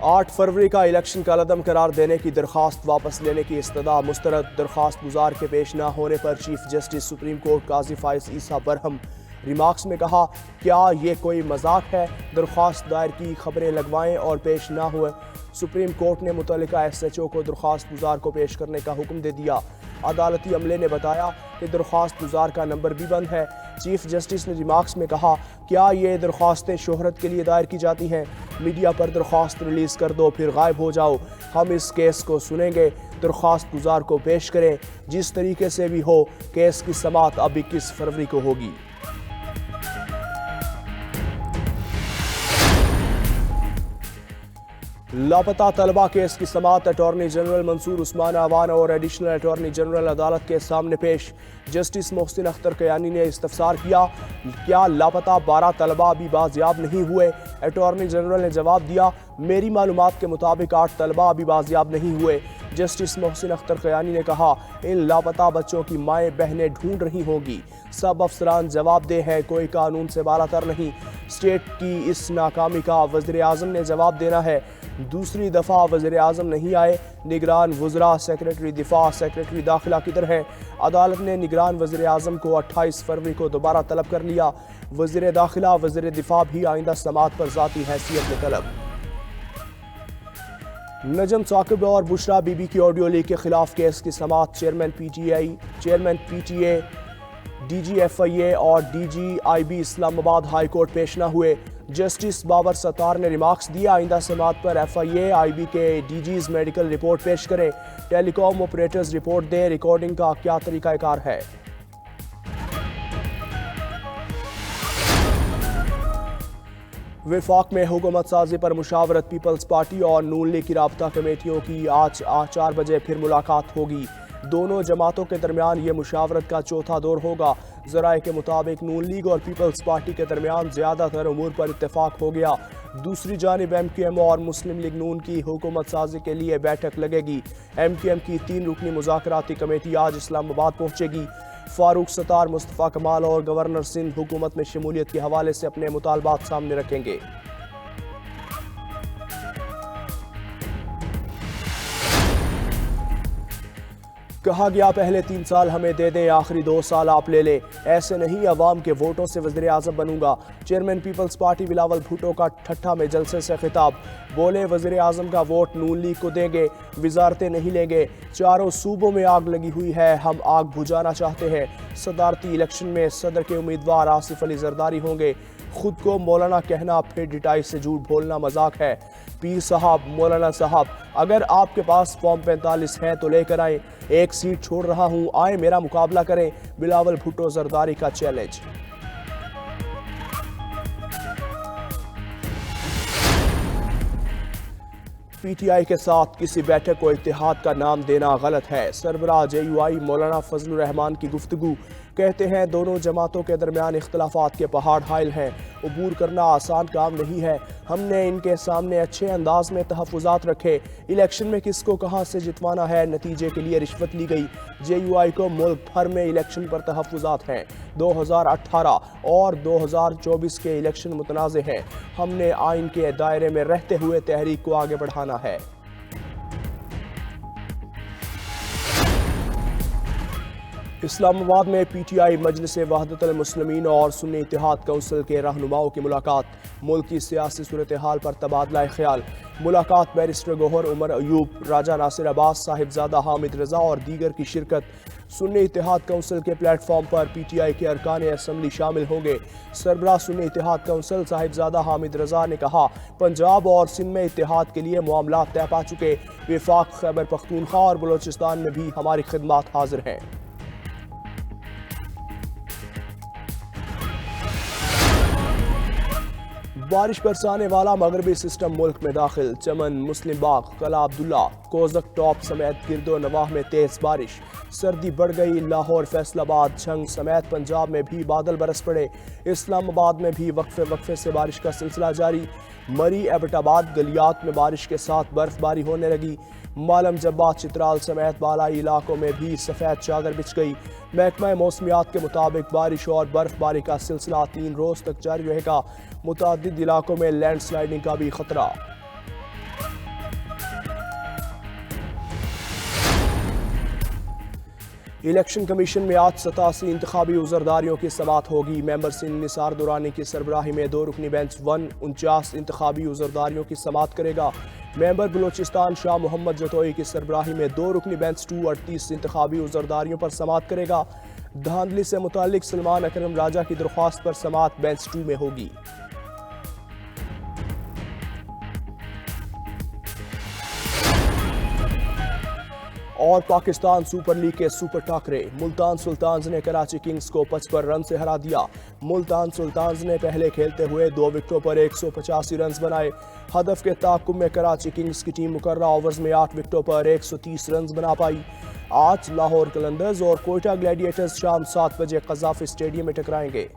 8 फरवरी का इलेक्शन कलअदम करार देने की दरख्वास्त वापस लेने की इस्तदा मुस्तरद। दरख्वास्त गुजार के पेश न होने पर चीफ जस्टिस सुप्रीम कोर्ट काजी फाइज ईसा बरहम। रिमार्क्स में कहा, क्या ये कोई मजाक है? दरख्वास्त दायर की, खबरें लगवाएं और पेश ना हुए। सुप्रीम कोर्ट ने मुतल्लिका SHO को दरख्वास्त गुजार को पेश करने का हुक्म दे दिया। अदालती अमले ने बताया कि दरख्वास्त गुजार का नंबर भी बंद है। चीफ जस्टिस ने रिमार्क्स में कहा, क्या ये दरख्वास्तें शोहरत के लिए दायर की जाती हैं? मीडिया पर दरख्वास्त रिलीज़ कर दो फिर गायब हो जाओ। हम इस केस को सुनेंगे, दरख्वास्त गुजार को पेश करें। जिस तरीके से भी हो, केस की समाअत अब 21 फरवरी को होगी। लापता तलबा केस की समाअत अटॉर्नी जनरल मंसूर उस्मान अवान और एडिशनल अटॉर्नी जनरल अदालत के सामने पेश। जस्टिस मोहसिन अख्तर कयानी ने इस्तफसार किया, क्या लापता 12 तलबा अभी बाजियाब नहीं हुए? अटॉर्नी जनरल ने जवाब दिया, मेरी मालूमात के मुताबिक 8 तलबा अभी बाजियाब नहीं हुए। जस्टिस मोहसिन अख्तर कयानी ने कहा, इन लापता बच्चों की माएँ बहनें ढूंढ रही होंगी। सब अफसरान जवाबदेह है, कोई कानून से बालातर नहीं। स्टेट की इस नाकामी का वज़ीर आज़म ने जवाब देना है। दूसरी दफ़ा वज़ीर आज़म नहीं आए। निगरान वज़रा, सेक्रेटरी दिफा, सेक्रेटरी दाखिला किधर हैं? अदालत ने निगरान वज़ीर आज़म को 28 फरवरी को दोबारा तलब कर लिया। वज़ीर दाखिला, वज़ीर दिफा भी आइंदा समाअत पर ज़ाती हैसियत में तलब। नजम साकिब और बुशरा बीबी की ऑडियो लीक के खिलाफ केस की समाअत। चेयरमैन PTA, DG FIA और DG IB Islamabad high court पेश न हुए। जस्टिस बाबर सत्तार ने रिमार्क्स दिया, आइंदा समाअत पर FIA IB के DGs मेडिकल रिपोर्ट पेश करें। टेलीकॉम ऑपरेटर्स रिपोर्ट दें, रिकॉर्डिंग का क्या तरीकाकार है? विफाक में हुकूमत साजी पर मुशावरत। पीपल्स पार्टी और नून लीग की राबता कमेटियों की आज 4 बजे फिर मुलाकात होगी। दोनों जमातों के दरमियान ये मुशावरत का चौथा दौर होगा। ज़राए के मुताबिक नून लीग और पीपल्स पार्टी के दरमियान ज़्यादातर उमूर पर इत्तेफाक हो गया। दूसरी जानिब MQM और मुस्लिम लीग नून की हुकूमत साजी के लिए बैठक लगेगी। MQM की 3 रुकनी मुज़ाकराती कमेटी आज इस्लामाबाद पहुँचेगी। फारूक सत्तार, मुस्तफ़ा कमाल और गवर्नर सिंध हुकूमत में शमूलियत के हवाले से अपने मुतालबात सामने रखेंगे। कहा गया, पहले 3 साल हमें दे दें, आखिरी 2 साल आप ले लें। ऐसे नहीं, अवाम के वोटों से वज़ीर आज़म बनूंगा। चेयरमैन पीपल्स पार्टी बिलावल भुट्टो का ठट्ठा में जलसे से खिताब। बोले, वज़ीर आज़म का वोट नून लीग को देंगे, वजारतें नहीं लेंगे। चारों सूबों में आग लगी हुई है, हम आग बुझाना चाहते हैं। सदारती इलेक्शन में सदर के उम्मीदवार आसिफ अली जरदारी होंगे। खुद को मौलाना कहना फिर डिटाई से झूठ बोलना मजाक है। पीर साहब, मौलाना साहब, अगर आपके पास फॉर्म 45 है तो लेकर आए। 1 सीट छोड़ रहा हूं, आए मेरा मुकाबला करें। बिलावल भुट्टो जरदारी का चैलेंज। PTI के साथ किसी बैठक को इत्तेहाद का नाम देना गलत है। सरबराह JUI मौलाना फजलुर रहमान की गुफ्तगू। कहते हैं, दोनों जमातों के दरमियान इख्तलाफात के पहाड़ हाइल हैं। अबूर करना आसान काम नहीं है। हमने इनके सामने अच्छे अंदाज में तहफ़्फ़ुज़ात रखे। इलेक्शन में किसको कहां से जितवाना है, नतीजे के लिए रिश्वत ली गई। JUI को मुल्क भर में इलेक्शन पर तहफ़्फ़ुज़ात हैं। 2018 और 2024 के इलेक्शन मुतनाज़े हैं। हमने आइन के दायरे में रहते हुए तहरीक को आगे बढ़ाना है। इस्लामाबाद में PTI मजलिस वहदतुल मुस्लिमीन और सुन्नी इत्तेहाद कौंसिल के रहनुमाओं की मुलाकात। मुल्क की सियासी सूरत हाल पर तबादला ख्याल। मुलाकात बैरिस्टर गौहर उमर अयूब, राजा नासिर अब्बास, साहिबजादा हामिद रजा और दीगर की शिरकत। सुन्नी इत्तेहाद कौंसिल के प्लेटफॉर्म पर PTI के अरकान असम्बली शामिल होंगे। सरबराह सुन्नी इत्तेहाद कौंसिल साहिबजादा हामिद रजा ने कहा, पंजाब और सिंध में इत्तेहाद के लिए मामलात तय पा चुके। विफाक, खैबर पख्तूनख्वा और बलोचिस्तान में भी हमारी खिदमात हाजिर हैं। बारिश बरसाने वाला मगरबी सिस्टम मुल्क में दाखिल। चमन, मुस्लिम बाग, कला अब्दुल्ला, कोजक टॉप समेत गिरदो नवाह में तेज बारिश। सर्दी बढ़ गई। लाहौर, फैसलाबाद, झंग समेत पंजाब में भी बादल बरस पड़े। इस्लामाबाद में भी वक्फे से बारिश का सिलसिला जारी। मरी, एबटाबाद, गलियात में बारिश के साथ बर्फबारी होने लगी। मालम जब्बा, चित्राल समेत बालाई इलाकों में भी सफ़ेद चादर बिछ गई। महकमा मौसमियात के मुताबिक बारिश और बर्फबारी का सिलसिला 3 रोज़ तक जारी रहेगा। मुतअद्दिद इलाकों में लैंडस्लाइडिंग का भी खतरा। इलेक्शन कमीशन में आज 87 इंतखाबी उज़रदारियों की समाअत होगी। मेंबर सिंध निसार दुरानी की सरबराही में 2 रुकनी बेंच 49 इंतखाबी उज़रदारियों की समाअत करेगा। मेंबर बलोचिस्तान शाह मोहम्मद जतोई की सरबराही में 2 रुकनी बेंच 38 इंतखाबी उज़रदारियों पर समाअत करेगा। धांधली से मुतालिक सलमान अकरम राजा की दरख्वास्त पर समाअत बेंच 2 में होगी। और पाकिस्तान सुपर लीग के सुपर टाकरे, मुल्तान सुल्तान्स ने कराची किंग्स को 55 रन से हरा दिया। मुल्तान सुल्तान्स ने पहले खेलते हुए 2 विकेटों पर 185 रन बनाए। हदफ के ताक़ुब में कराची किंग्स की टीम मुकर्रा ओवर्स में 8 विकेटों पर 130 रन बना पाई। आज लाहौर कलंदर्स और कोयटा ग्लैडिएटर्स शाम 7 बजे कज़ाफ़ी स्टेडियम में टकराएंगे।